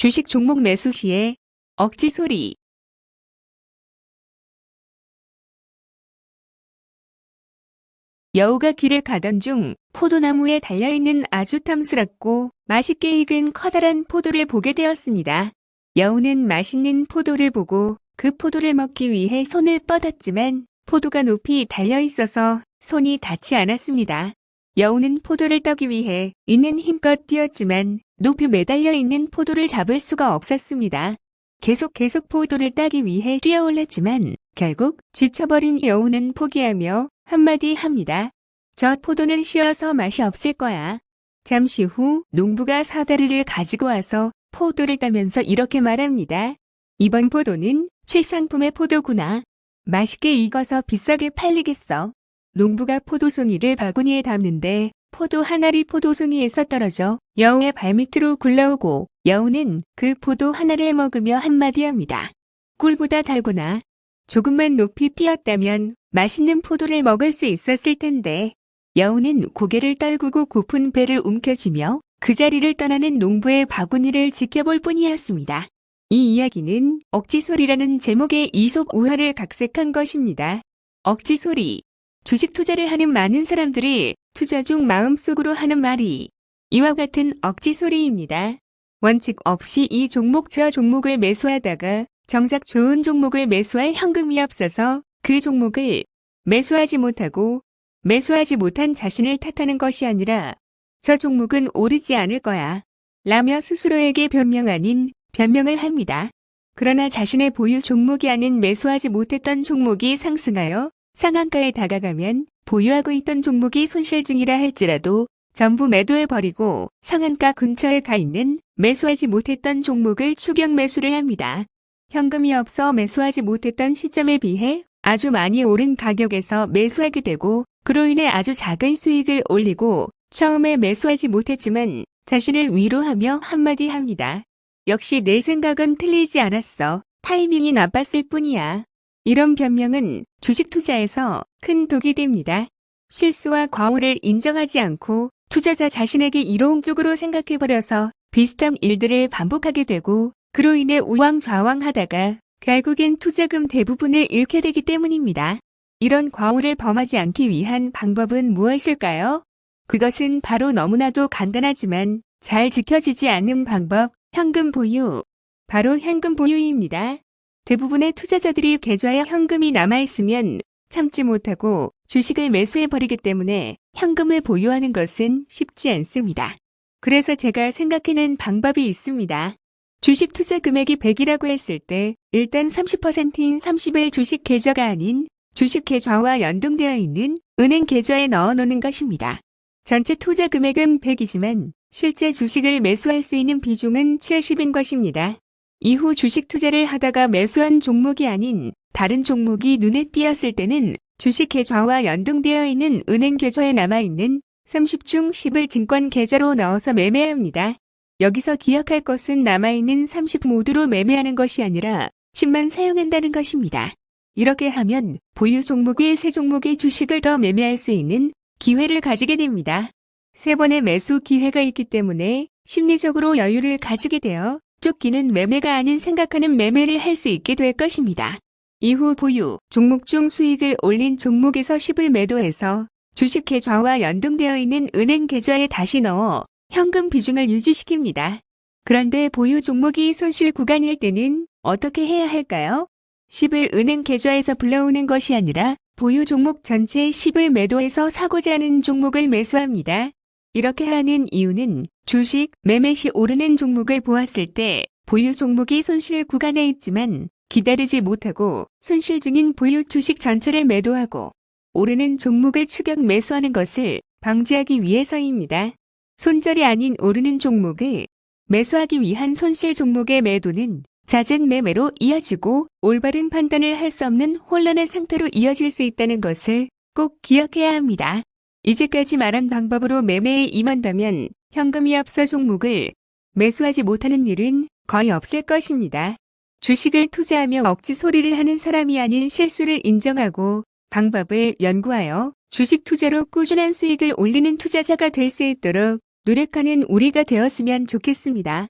주식 종목 매수 시에 억지 소리. 여우가 길을 가던 중 포도나무에 달려있는 아주 탐스럽고 맛있게 익은 커다란 포도를 보게 되었습니다. 여우는 맛있는 포도를 보고 그 포도를 먹기 위해 손을 뻗었지만 포도가 높이 달려있어서 손이 닿지 않았습니다. 여우는 포도를 따기 위해 있는 힘껏 뛰었지만 높이 매달려 있는 포도를 잡을 수가 없었습니다. 계속 포도를 따기 위해 뛰어올랐지만 결국 지쳐버린 여우는 포기하며 한마디 합니다. 저 포도는 쉬어서 맛이 없을 거야. 잠시 후 농부가 사다리를 가지고 와서 포도를 따면서 이렇게 말합니다. 이번 포도는 최상품의 포도구나. 맛있게 익어서 비싸게 팔리겠어. 농부가 포도송이를 바구니에 담는데 포도 한 알이 포도송이에서 떨어져 여우의 발밑으로 굴러오고 여우는 그 포도 하나를 먹으며 한마디 합니다. 꿀보다 달구나. 조금만 높이 뛰었다면 맛있는 포도를 먹을 수 있었을 텐데. 여우는 고개를 떨구고 고픈 배를 움켜쥐며 그 자리를 떠나는 농부의 바구니를 지켜볼 뿐이었습니다. 이 이야기는 억지소리라는 제목의 이솝 우화를 각색한 것입니다. 억지소리. 주식 투자를 하는 많은 사람들이 투자 중 마음속으로 하는 말이 이와 같은 억지소리입니다. 원칙 없이 이 종목 저 종목을 매수하다가 정작 좋은 종목을 매수할 현금이 없어서 그 종목을 매수하지 못하고 매수하지 못한 자신을 탓하는 것이 아니라 저 종목은 오르지 않을 거야 라며 스스로에게 변명 아닌 변명을 합니다. 그러나 자신의 보유 종목이 아닌 매수하지 못했던 종목이 상승하여 상한가에 다가가면 보유하고 있던 종목이 손실 중이라 할지라도 전부 매도해버리고 상한가 근처에 가 있는 매수하지 못했던 종목을 추격 매수를 합니다. 현금이 없어 매수하지 못했던 시점에 비해 아주 많이 오른 가격에서 매수하게 되고 그로 인해 아주 작은 수익을 올리고 처음에 매수하지 못했지만 자신을 위로하며 한마디 합니다. 역시 내 생각은 틀리지 않았어. 타이밍이 나빴을 뿐이야. 이런 변명은 주식 투자에서 큰 독이 됩니다. 실수와 과오를 인정하지 않고 투자자 자신에게 이론적으로 생각해버려서 비슷한 일들을 반복하게 되고 그로 인해 우왕좌왕하다가 결국엔 투자금 대부분을 잃게 되기 때문입니다. 이런 과오를 범하지 않기 위한 방법은 무엇일까요? 그것은 바로 너무나도 간단하지만 잘 지켜지지 않는 방법, 현금 보유. 바로 현금 보유입니다. 대부분의 투자자들이 계좌에 현금이 남아있으면 참지 못하고 주식을 매수해버리기 때문에 현금을 보유하는 것은 쉽지 않습니다. 그래서 제가 생각해낸 방법이 있습니다. 주식 투자 금액이 100이라고 했을 때 일단 30%인 30일 주식 계좌가 아닌 주식 계좌와 연동되어 있는 은행 계좌에 넣어놓는 것입니다. 전체 투자 금액은 100이지만 실제 주식을 매수할 수 있는 비중은 70인 것입니다. 이후 주식 투자를 하다가 매수한 종목이 아닌 다른 종목이 눈에 띄었을 때는 주식 계좌와 연동되어 있는 은행 계좌에 남아있는 30 중 10을 증권 계좌로 넣어서 매매합니다. 여기서 기억할 것은 남아있는 30 모두로 매매하는 것이 아니라 10만 사용한다는 것입니다. 이렇게 하면 보유 종목 외 3종목의 주식을 더 매매할 수 있는 기회를 가지게 됩니다. 3번의 매수 기회가 있기 때문에 심리적으로 여유를 가지게 되어 쫓기는 매매가 아닌 생각하는 매매를 할 수 있게 될 것입니다. 이후 보유 종목 중 수익을 올린 종목에서 10을 매도해서 주식 계좌와 연동되어 있는 은행 계좌에 다시 넣어 현금 비중을 유지시킵니다. 그런데 보유 종목이 손실 구간일 때는 어떻게 해야 할까요? 10을 은행 계좌에서 불러오는 것이 아니라 보유 종목 전체 10을 매도해서 사고자 하는 종목을 매수합니다. 이렇게 하는 이유는 주식 매매 시 오르는 종목을 보았을 때 보유 종목이 손실 구간에 있지만 기다리지 못하고 손실 중인 보유 주식 전체를 매도하고 오르는 종목을 추격 매수하는 것을 방지하기 위해서입니다. 손절이 아닌 오르는 종목을 매수하기 위한 손실 종목의 매도는 잦은 매매로 이어지고 올바른 판단을 할 수 없는 혼란의 상태로 이어질 수 있다는 것을 꼭 기억해야 합니다. 이제까지 말한 방법으로 매매에 임한다면 현금이 없어 종목을 매수하지 못하는 일은 거의 없을 것입니다. 주식을 투자하며 억지 소리를 하는 사람이 아닌 실수를 인정하고 방법을 연구하여 주식 투자로 꾸준한 수익을 올리는 투자자가 될 수 있도록 노력하는 우리가 되었으면 좋겠습니다.